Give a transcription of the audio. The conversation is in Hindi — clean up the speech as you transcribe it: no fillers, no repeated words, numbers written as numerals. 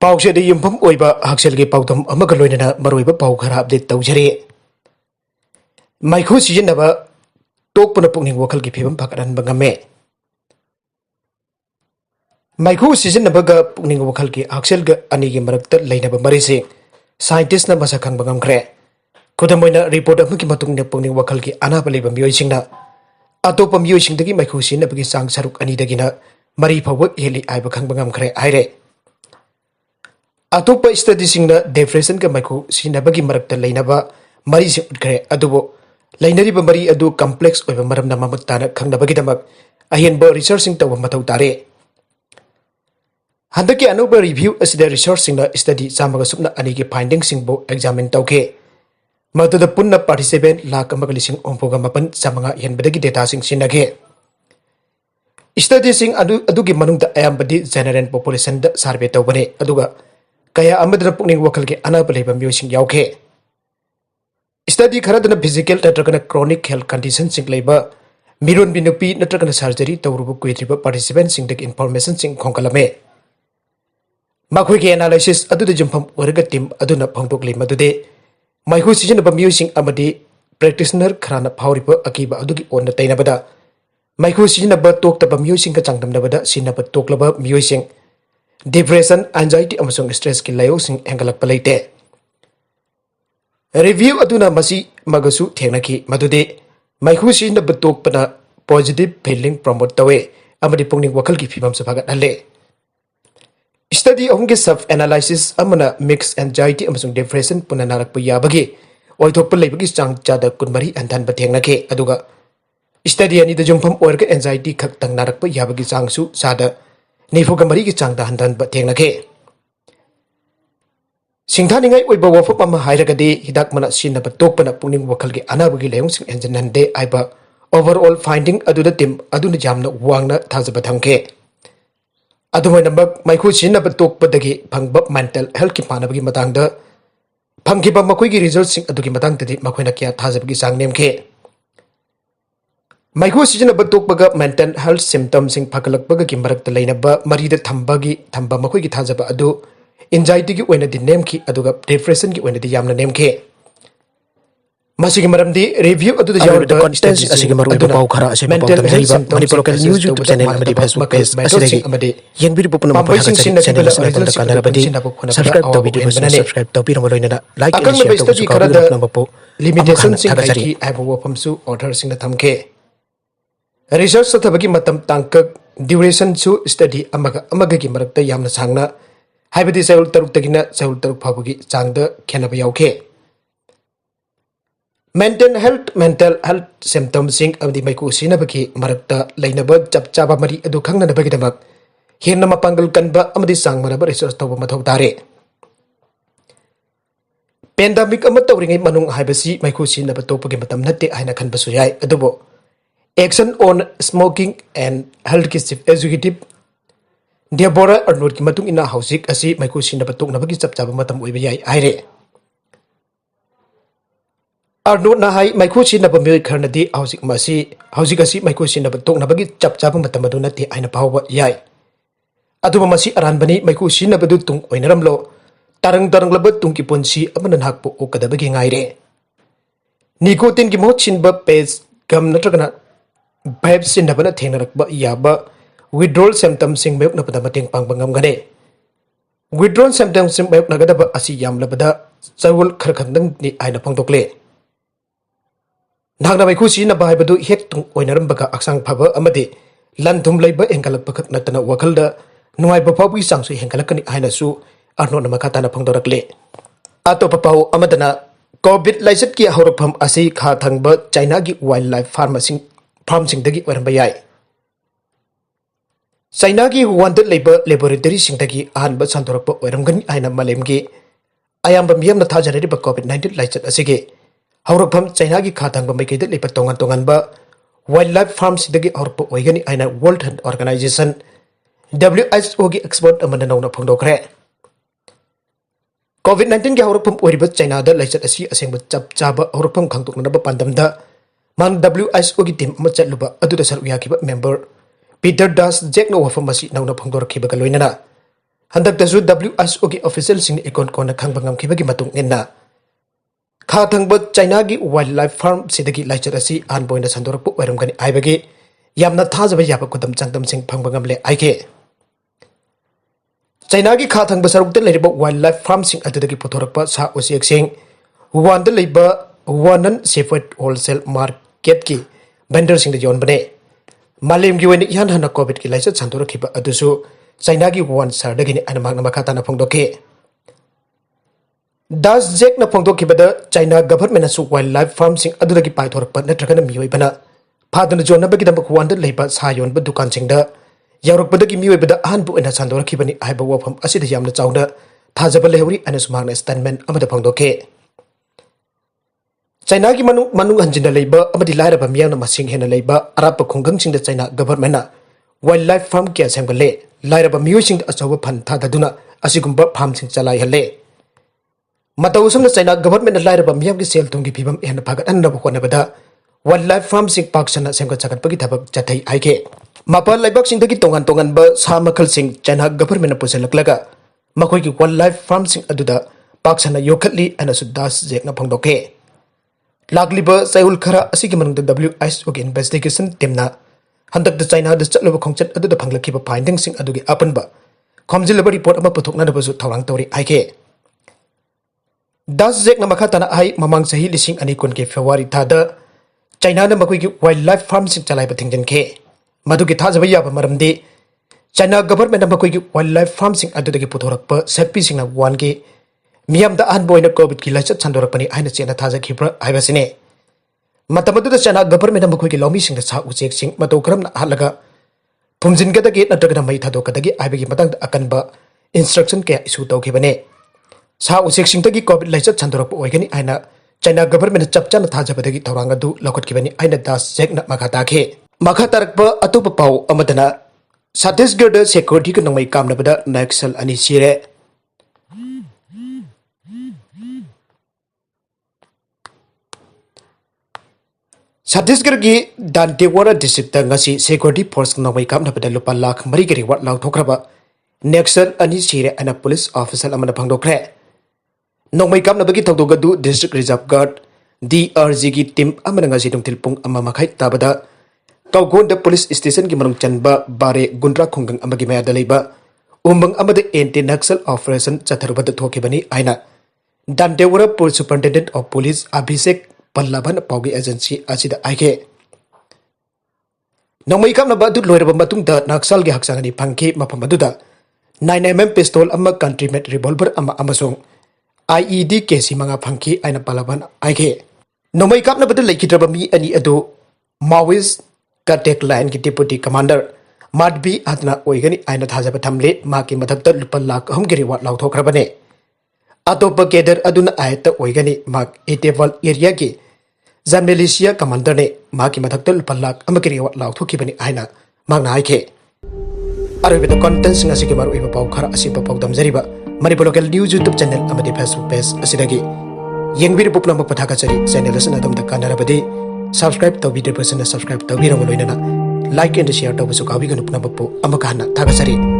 पाउसेद युमफम ओइबा हक्सेलगी पाउदम अमग लोइनना मरोइबा पाउ खरा अपडेट तौजरे माइखु सिजिन्नबा तोकपना पुकनिंग वखलगी फिवम फगतहनबा ngmmi माइखु सिजिन्नबगा पुकनिंग वखलगी हक्सेलगा अनिगी मरक्ता लैनबा मरिसे साइंटिस्ट ना मसा खंगबा ngmkre खुदमोइना रिपोर्ट अमगी मतुंगना पुकनिंग वखलगी अनाबा लेबा मियोइसिंगना अतोपा मियोइसिंगदगी माइखु सिजिन्नबगी सांग सरुक अनिदगिना मरी फावब हेली आइबा खंगबा ngmkre हाइरे अतोपा स्टडीसिंगना डिप्रेशन का माइखु सिजिन्नबगी मरक्ता लैनबा मरी से उठ्खरे अदुबो लैनरिबा मरी अदु कॉम्प्लेक्स ओइबा मरमना ममुत ताना खंगनबगीदमक अहेनबा रिसर्चिंग तौबा मथौ तारे हंदकी अनौबा रिव्यू असिदा रिसर्चिंगना स्टडी चामगा सुपना अनिगी फाइंडिंग सिंगबो एग्जामिन तौके मदुदा पुन्ना पार्टिसिपेंट लाख अमगा लिसिंग ओंपोगा मपन चामगा हेनबदगी डेटा सिंग सिनगे स्टडी सिंग अदुगी मनुंगदा अयामबदी जनरल पॉपुलेशन दा सर्वे तौबने अदुगा कया अमदना पुकनिंग वखलगी अनाबा लेबा मियोइसिंग यावखे स्टडी खरदना फिजिकल नत्रगना क्रोनिक हेल्थ कंडीशन सिंग लेबा मिरोन बिनुपी नत्रगना सर्जरी तौरुबु कुइद्रिबा पार्टिसिपेंट सिंग दगी इंफॉर्मेशन सिंग खोंकलमे मखोइगे एनालिसिस अदुदा जुमफम ओरगा टीम अदुना फोंदोकले मदुदे माइखु सिजिन्नबा मियोइसिंग अमदी प्रैक्टिशनर खराना फावरिबा अकीबा अदुगी ओन्ना तैनबदा माइखु सिजिन्नबा तोक्तबा मियोइसिंग का चांगदमनबदा सिन्नबा तोक्लबा मियोइसिंग डिप्रेशन एंजाइटी अमसुंग स्ट्रेस की लायोसिंग हेंगलकपा लेते रिव्यू अदुना मसी मगसु थेंगनकी मदुदे माइखु सिजिन्नबा तोक्पना पॉजिटिव फीलिंग प्रमोट तवे अमदी पुकनिंग वखलगी फिवम से फगतहले स्टडी अहुंगे सब एनालिसिस अमना मिक्स एंजाइटी अमसुंग डिप्रेशन पुना नारकपा याबगी ओइथोकपा लेबगी चांग चादा कुनमरी अंधनबा थेंगनके अदुगा स्टडी अनिदा जुमफम ओरगा एंजाइटी खक्तंग नारकपा याबगी चांगसु सादा निफुगा मरी की चांगदा हंधनबा थेंगनके सिंथानिंगाई ओइबा वफप अमा हाइरगदे हिदाक मना सिन्नबा तोकपना पुकनिंग वखलगी अनाबगी लायोंसिंग एंजनहनदे आइबा overall finding अदुदा team अदुना जामना वांगना थाजबा थंके अदुमैनमक माइखु सिन्नबा तोकपदगी फंगबा mental health की पानबगी मतंगदा फंगिबा मखोइगी रिजल्ट्स अदुगी मतंगददी मखोइना क्या थाजबगी चांग नेमखे माइखु सिजिन्नबा तोकपगा मेंटल हेल्थ सिम्पटम्स सिंग फगलकपगी मरक्ता लैनबा मरीदा थंबा मखोइगी थाजबा अदु एंजाइटी की ओइनदी नेमखी अदुगा डिप्रेशन की ओइनदी यामना नेमखे मसिगी मरमदी रिव्यू अदुदा यावदा कंटेंट्स असिगी मरुइबा पाउ खरा असे पाउ तमजरिबा Manipur local news YouTube channel अमदी फेसबुक पेज असिदगी यंगबिरि पुपन मपा चैनल असिदगी कानरबदी सब्सक्राइब तो वीडियो सब्सक्राइब तो पिरम लोइनदा लाइक एंड शेयर तो सुकाबी नंबरपो लिमिटेशन सिंग लाइकी आइबो वफमसु ऑर्डर सिंग थमके रिसर्च तथबगी मतम तांकक ड्यूरेशन सु स्टडी अमगगी मरक्ता यामना सांगना हाइबदी चौल तरुक तगिना चौल तरुक फाबगी चांगदा खेनबा यावखे मेंटल हेल्थ सिम्पटम्स सिंग अमदी माइखु सिजिन्नबगी मरक्ता लैनबा चपचाबा मरी अदु खंगनबगीदमक हेन्ना मपांगल कनबा अमदी चांग मनबा रिसर्च तौबा मथौ तारे पेंडेमिक अमा तौरिङै मनुंग हाइबसी माइखु सिजिन्नबा तोपगी मतम नत्ते हाइना खनबसु याय अदुबो action on smoking and health की चीफ एग्जीक्यूटिव डेबोरा अर्नोल्ड की मतुंग इना हाउसिक असी माइखु सिजिन्नबा तोकनबगी चपचाबा मतम ओइबा याय हाइरे अर्नोल्ड ना हाई माइखु सिजिन्नबा मियोइ खरनदी हाउसिक असी माइखु सिजिन्नबा तोकनबगी चपचाबा मतम अदु नत्ते हाइना फावबा याय अदुबा मसी अरानबनी माइखु सिजिन्नबदु तुंग ओइनरमलो तरंगलबा तुंग की पुंसी अमना नाकपो ओकदबगी ngaire निकोटिन की मोहत सिनबा पेज गम नत्रगना vibe सिन्नबना थेंगनरकबा याबा withdrawal symptoms sing mayuk napata mateng pangbangam gane withdrawal symptoms sing mayuk nagadaba asi yamlabada chawul kharkhandang ni aina phangdokle nagna maikhu sijinnaba haibadu hek tung oinarambaka aksang phaba amadi lanthum leiba engalakpa khak natana wakhalda nuaiba phawbi sangsu hengalakani aina su arno namakata na phangdorakle atopa pau amadana covid Laichatki Hourkfm asi Khngminnasi China gi wildlife farm singdagi oiramba yai China की वांदे लेबोरेटरी सिंगदगी अहनब संतोरप ओरमगन आइना मलेमगी अयाम मियम थाजरिब कोविड-19 लाइचत असिगे हौरकफम China की खाथंग मैकेद लेप तोंगन वाइल्डलाइफ फार्म सिंगदगी हौरप ओइगनि आइना वर्ल्ड हेल्थ ऑर्गेनाइजेशन WHO की एक्सपर्ट अमन नौना फंगदोखरे कोविड-19 की हौरकफम ओरिब China दा लाइचत असि असेंब चप चाबा हौरकफम खंगतोकनब पांदमदा मान WHO की टीम म चलुबा अदुदा सरु याकिबा मेंबर पीटर दास जेक नो वफम मसी नौना फंगदोरखिबा लोइनना हंदक्तसु WHO की ऑफिशियल सिंह इकोन कोना खंगबा ngamkhibagi matung inna Khngminnasi China की वाइल्ड लाइफ फार्म सिदगी लाइचत असि आनबोइना संदोरपु ओइरमगनि आइबगे यामना थाजबा याबा खुदम चांगदम सिंह फंगबा ngamle आइके China की Khngminnasi सरुकते लेरिबा वाइल्ड लाइफ फार्म सिंह अदुदगी पुथोरकपा सा उसियक सिंह हुवानद लेबा हुवानन सेफर्ड होलसेल मार्केट की वेंडर सिंह योनबने मालेम की वनि यान हना कोविड की लाइचत संदोरखिबा अदुसु China की Wuhan सरदगिनि अनमागना मखाताना फोंदोके Das Jack na pongdo kibada China government na su wildlife farm sing adura ki pai thorpa na tragana mioi bana phadana jonna bagi dam khwan da leiba sayon ba dukan sing da yarok bada ki mioi bada an bu ina sandora kibani ai ba wafam asida yamna chawna thajaba lehuri anusmagna statement amada pongdo ke China ki manu hanjina leiba amadi laira ba miyang na masing hena leiba arapa khunggang sing da China government na wildlife farm kya semgale laira ba mioi sing da asawa phan thada duna asigumba farm sing chalai halle Matawusam na China government na lairaba miyam ki sel tungki Fivm ehna phagat annaba khonabada wildlife farm sing park sana semka chakat pagi thabak chathai aike mapal laibak sing dagi tongan ba sa makhal sing China government na pusalaklaga makhoi ki wildlife farm sing aduda park sana yokhatli ana sudas jek na phangdoke lagliba saihul khara asigi manung da WHO ki investigation team na handak da China da chatluba khongchat aduda phanglakhiba finding sing adugi apanba khomjilaba report ama puthokna da basu thawrang tori aike Das Jack na makhatana ai mamang sahi lising ani kun ke February thada China na makoi ki wildlife farm sing chalai bathing den ke madu ki thajaba ya ba maramde China government na makoi ki wildlife farm sing adu dagi puthorak pa sepi sing na wan ke miyam da an boina covid ki lachat chandorak pani aina chena thaja khibra aiba sine matamadu da China government na makoi ki lomi sing da sa ujek sing mato kram na halaga phumjin ga dagi natraga mai thado ka dagi aiba gi matang da akan ba instruction ke isu tau ke bane Sa usik sing tagi COVID laichat chandorap oigani aina China government chapcha na thaja badagi thawrang adu lokot kibani aina Das Jack na makhata khe makhatark ba atupa pau amadana Chhattisgarh da security ka nangmai kamnabada naxal ani sire Chhattisgarh ki Dantewara district ta ngasi security force nangmai kamnabada lupa lakh mari gari wat law thokraba naxal ani sire ana police officer amana phangdokre Nongmai kapnabagi thawdogadu district reserve guard DRG ki team amana ngasi dongtil pung ama makhai tabada Tawgon da police station ki manung chanba bare gundra khunggang amagi maya dalaiba umbang amada anti naxal operation chatharubada thokibani aina Dantewara police superintendent of police Abhishek Pallavan paugi agency asida aike Nongmai kapnabadu loiraba matung da naxal gi haksangani phangki maphamaduda 9mm pistol ama country made revolver ama amasong IED kesi manga phangki aina Pallavan aike Nongmai kapnabada laikhitraba mi ani adu Maoist Katek line ki deputy commander Madbi adna oigani aina thajaba thamle maki mathakta lupa lakh ahum giri wat law thokrabane atopa keder aduna ayata oigani mak eteval area ki Malaysia commander ne maki mathakta lupa lakh amagiri wat law thokibani aina magna aike Arabic contents ngasi ki maru iba pau khara asiba pau damjariba Manipur local news YouTube channel amadi Facebook page asidagi yengbir pupna mak pathaga chari channel asana dam da kanarabadi subscribe to video person subscribe to bira loinana like and share to busu kawi ganu puna bapu amakana thaga chari